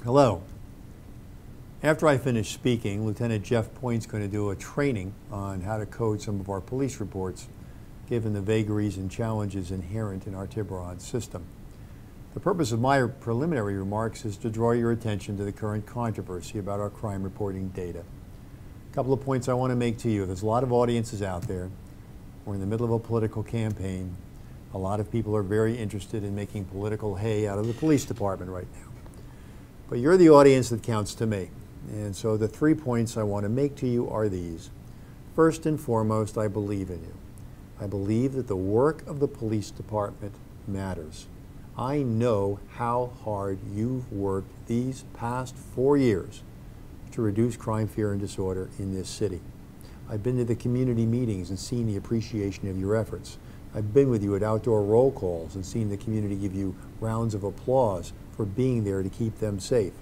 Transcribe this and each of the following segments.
Hello. After I finish speaking, Lieutenant Jeff Point's going to do a training on how to code some of our police reports, given the vagaries and challenges inherent in our Tiburon system. The purpose of my preliminary remarks is to draw your attention to the current controversy about our crime reporting data. A couple of points I want to make to you. There's a lot of audiences out there. We're in the middle of a political campaign. A lot of people are very interested in making political hay out of the police department right now. But you're the audience that counts to me. And so the 3 points I want to make to you are these. First and foremost, I believe in you. I believe that the work of the police department matters. I know how hard you've worked these past 4 years to reduce crime, fear, and disorder in this city. I've been to the community meetings and seen the appreciation of your efforts. I've been with you at outdoor roll calls and seen the community give you rounds of applause for being there to keep them safe.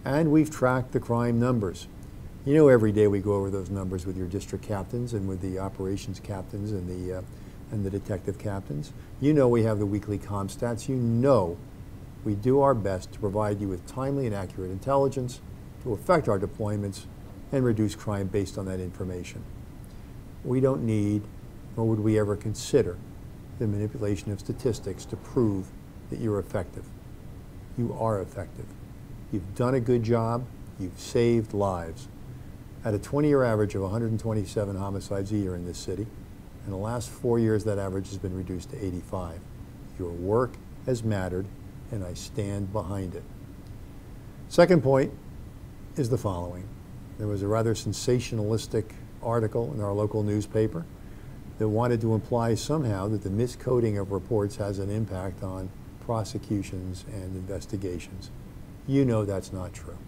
And we've tracked the crime numbers. You know, every day we go over those numbers with your district captains and with the operations captains and the detective captains. You know we have the weekly ComStats. You know we do our best to provide you with timely and accurate intelligence to affect our deployments and reduce crime based on that information. We don't need, nor would we ever consider, the manipulation of statistics to prove that you're effective. You are effective. You've done a good job. You've saved lives. At a 20-year average of 127 homicides a year in this city, in the last 4 years that average has been reduced to 85. Your work has mattered, and I stand behind it. Second point is the following. There was a rather sensationalistic article in our local newspaper that wanted to imply somehow that the miscoding of reports has an impact on prosecutions and investigations. You know that's not true.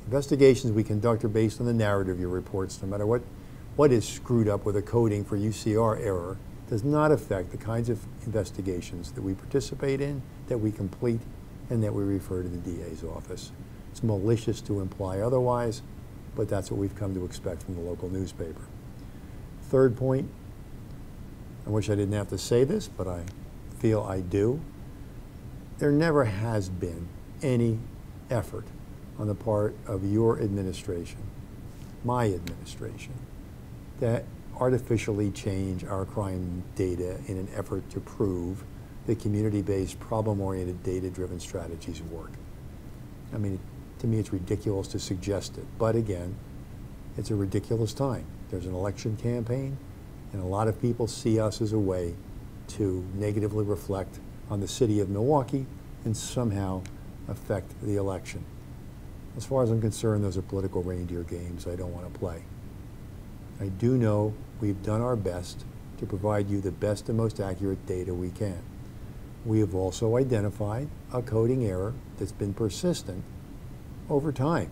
Investigations we conduct are based on the narrative of your reports. No matter what is screwed up with a coding for UCR error does not affect the kinds of investigations that we participate in, that we complete, and that we refer to the DA's office. It's malicious to imply otherwise, but that's what we've come to expect from the local newspaper. Third point, I wish I didn't have to say this, but I feel I do. There never has been any effort on the part of your administration, my administration, to artificially change our crime data in an effort to prove that community-based, problem-oriented, data-driven strategies work. I mean, to me, it's ridiculous to suggest it. But again, it's a ridiculous time. There's an election campaign, and a lot of people see us as a way to negatively reflect on the city of Milwaukee and somehow affect the election. As far as I'm concerned, those are political reindeer games I don't want to play. I do know we've done our best to provide you the best and most accurate data we can. We have also identified a coding error that's been persistent over time.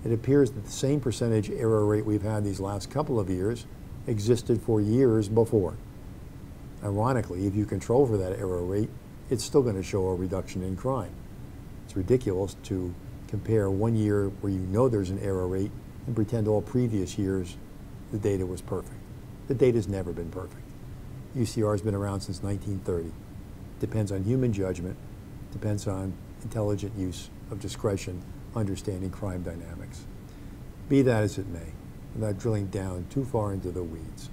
It appears that the same percentage error rate we've had these last couple of years existed for years before. Ironically, if you control for that error rate, it's still going to show a reduction in crime. It's ridiculous to compare 1 year where you know there's an error rate and pretend all previous years the data was perfect. The data's never been perfect. UCR has been around since 1930. Depends on human judgment, depends on intelligent use of discretion, understanding crime dynamics. Be that as it may, without drilling down too far into the weeds,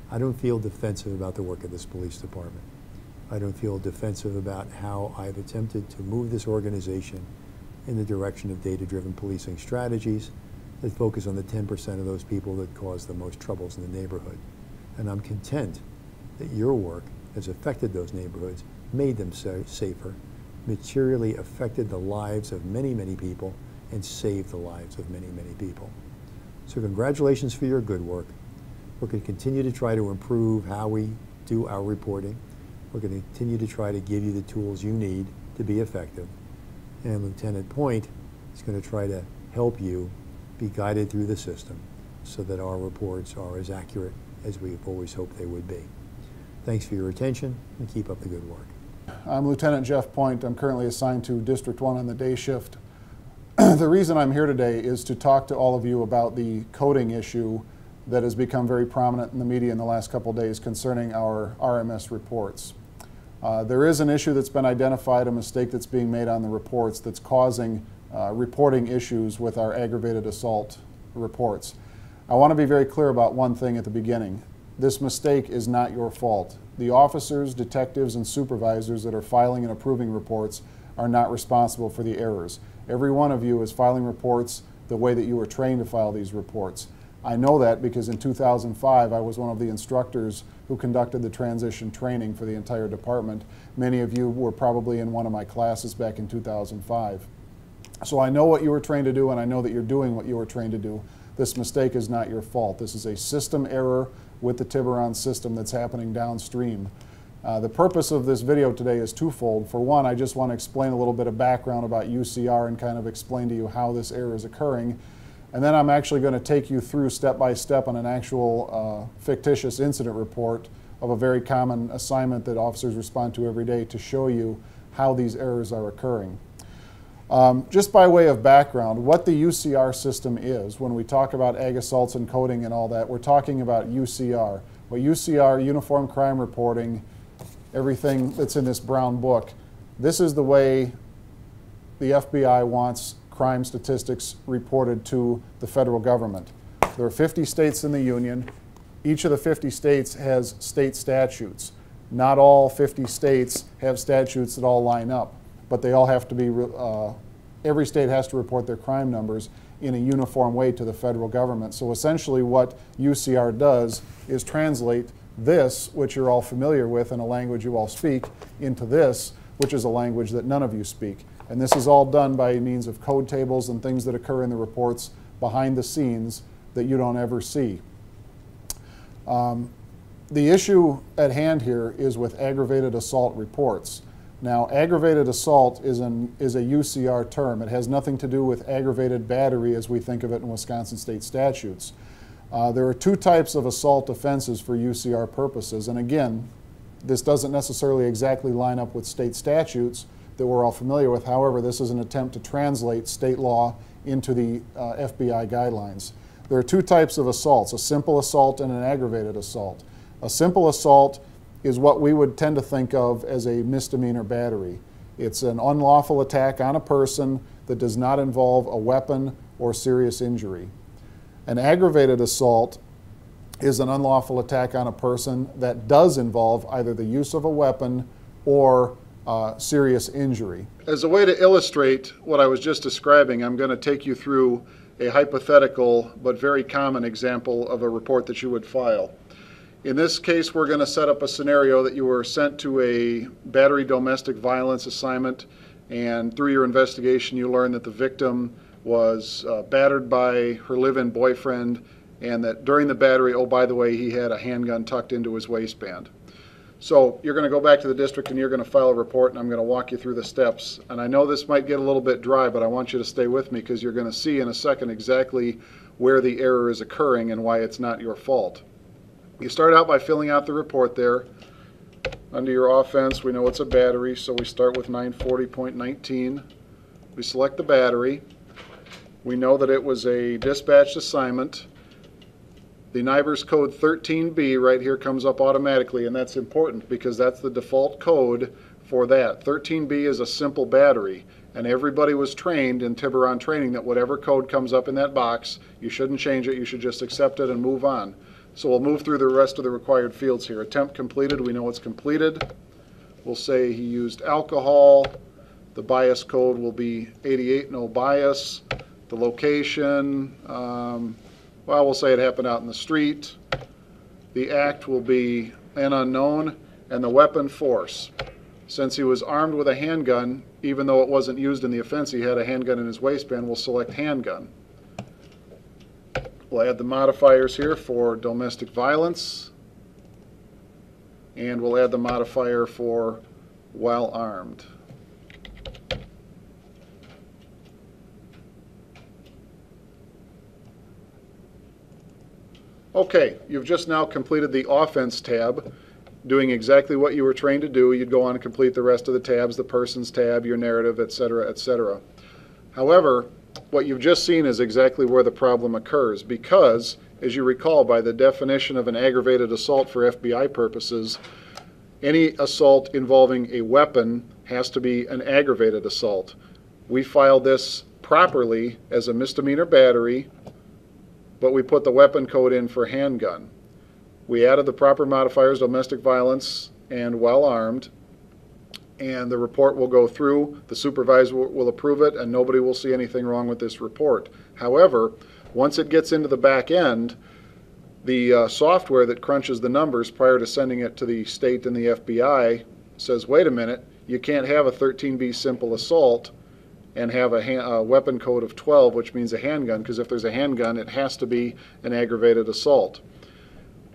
I don't feel defensive about the work of this police department. I don't feel defensive about how I've attempted to move this organization in the direction of data-driven policing strategies that focus on the 10% of those people that cause the most troubles in the neighborhood. And I'm content that your work has affected those neighborhoods, made them safer, materially affected the lives of many, many people, and saved the lives of many, many people. So congratulations for your good work. We're going to continue to try to improve how we do our reporting. We're going to continue to try to give you the tools you need to be effective. And Lieutenant Point is going to try to help you be guided through the system so that our reports are as accurate as we've always hoped they would be. Thanks for your attention, and keep up the good work. I'm Lieutenant Jeff Point. I'm currently assigned to District 1 on the day shift. The reason I'm here today is to talk to all of you about the coding issue that has become very prominent in the media in the last couple of days concerning our RMS reports. There is an issue that's been identified, a mistake that's being made on the reports that's causing reporting issues with our aggravated assault reports. I want to be very clear about one thing at the beginning. This mistake is not your fault. The officers, detectives, and supervisors that are filing and approving reports are not responsible for the errors. Every one of you is filing reports the way that you were trained to file these reports. I know that because in 2005 I was one of the instructors who conducted the transition training for the entire department. Many of you were probably in one of my classes back in 2005. So I know what you were trained to do, and I know that you're doing what you were trained to do. This mistake is not your fault. This is a system error with the Tiburon system that's happening downstream. The purpose of this video today is twofold. For one, I just want to explain a little bit of background about UCR and kind of explain to you how this error is occurring. And then I'm actually going to take you through step by step on an actual fictitious incident report of a very common assignment that officers respond to every day to show you how these errors are occurring. Just by way of background, what the UCR system is, when we talk about ag assaults and coding and all that, we're talking about UCR. What UCR, Uniform Crime Reporting, everything that's in this brown book, this is the way the FBI wants crime statistics reported to the federal government. There are 50 states in the union. Each of the 50 states has state statutes. Not all 50 states have statutes that all line up, but they all have to be, every state has to report their crime numbers in a uniform way to the federal government. So essentially what UCR does is translate this, which you're all familiar with in a language you all speak, into this, which is a language that none of you speak. And this is all done by means of code tables and things that occur in the reports behind the scenes that you don't ever see. The issue at hand here is with aggravated assault reports. Now, aggravated assault is a UCR term. It has nothing to do with aggravated battery as we think of it in Wisconsin state statutes. There are two types of assault offenses for UCR purposes. And again, this doesn't necessarily exactly line up with state statutes that we're all familiar with. However, this is an attempt to translate state law into the FBI guidelines. There are two types of assaults, a simple assault and an aggravated assault. A simple assault is what we would tend to think of as a misdemeanor battery. It's an unlawful attack on a person that does not involve a weapon or serious injury. An aggravated assault is an unlawful attack on a person that does involve either the use of a weapon or serious injury. As a way to illustrate what I was just describing, I'm going to take you through a hypothetical but very common example of a report that you would file. In this case, we're going to set up a scenario that you were sent to a battery domestic violence assignment, and through your investigation you learned that the victim was battered by her live-in boyfriend, and that during the battery, oh by the way, he had a handgun tucked into his waistband. So you're going to go back to the district and you're going to file a report, and I'm going to walk you through the steps. And I know this might get a little bit dry, but I want you to stay with me because you're going to see in a second exactly where the error is occurring and why it's not your fault. You start out by filling out the report there. Under your offense, we know it's a battery, so we start with 940.19. We select the battery. We know that it was a dispatched assignment. The NIVERS code 13B right here comes up automatically, and that's important because that's the default code for that. 13B is a simple battery, and everybody was trained in Tiburon training that whatever code comes up in that box, you shouldn't change it, you should just accept it and move on. So we'll move through the rest of the required fields here. Attempt completed, we know it's completed. We'll say he used alcohol. The bias code will be 88, no bias. The location, well, we'll say it happened out in the street. The act will be an unknown, and the weapon force. Since he was armed with a handgun, even though it wasn't used in the offense, he had a handgun in his waistband, we'll select handgun. We'll add the modifiers here for domestic violence, and we'll add the modifier for while armed. Okay, you've just now completed the offense tab, doing exactly what you were trained to do. You'd go on and complete the rest of the tabs, the persons tab, your narrative, etc., etc. However, what you've just seen is exactly where the problem occurs because, as you recall, by the definition of an aggravated assault for FBI purposes, any assault involving a weapon has to be an aggravated assault. We filed this properly as a misdemeanor battery, but we put the weapon code in for handgun. We added the proper modifiers, domestic violence and while armed, and the report will go through, the supervisor will approve it, and nobody will see anything wrong with this report. However, once it gets into the back end, the software that crunches the numbers prior to sending it to the state and the FBI says, wait a minute, you can't have a 13B simple assault and have a weapon code of 12, which means a handgun, because if there's a handgun, it has to be an aggravated assault.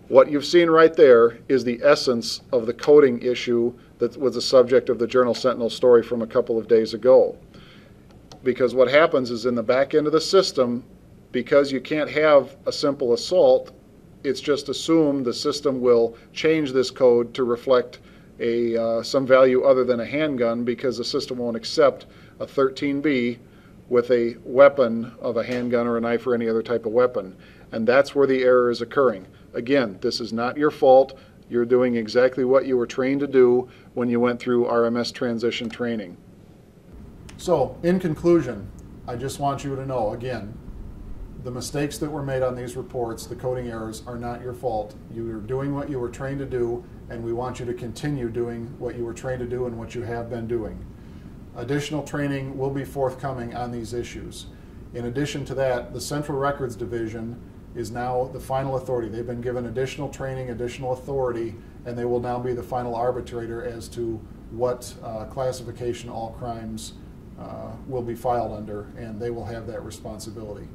What you've seen right there is the essence of the coding issue that was the subject of the Journal-Sentinel story from a couple of days ago. Because what happens is in the back end of the system, because you can't have a simple assault, it's just assumed the system will change this code to reflect some value other than a handgun, because the system won't accept a 13B with a weapon of a handgun or a knife or any other type of weapon. And that's where the error is occurring. Again, this is not your fault. You're doing exactly what you were trained to do when you went through RMS transition training. So, in conclusion, I just want you to know, again, the mistakes that were made on these reports, the coding errors, are not your fault. You are doing what you were trained to do, and we want you to continue doing what you were trained to do and what you have been doing. Additional training will be forthcoming on these issues. In addition to that, the Central Records Division is now the final authority. They've been given additional training, additional authority, and they will now be the final arbitrator as to what classification all crimes will be filed under, and they will have that responsibility.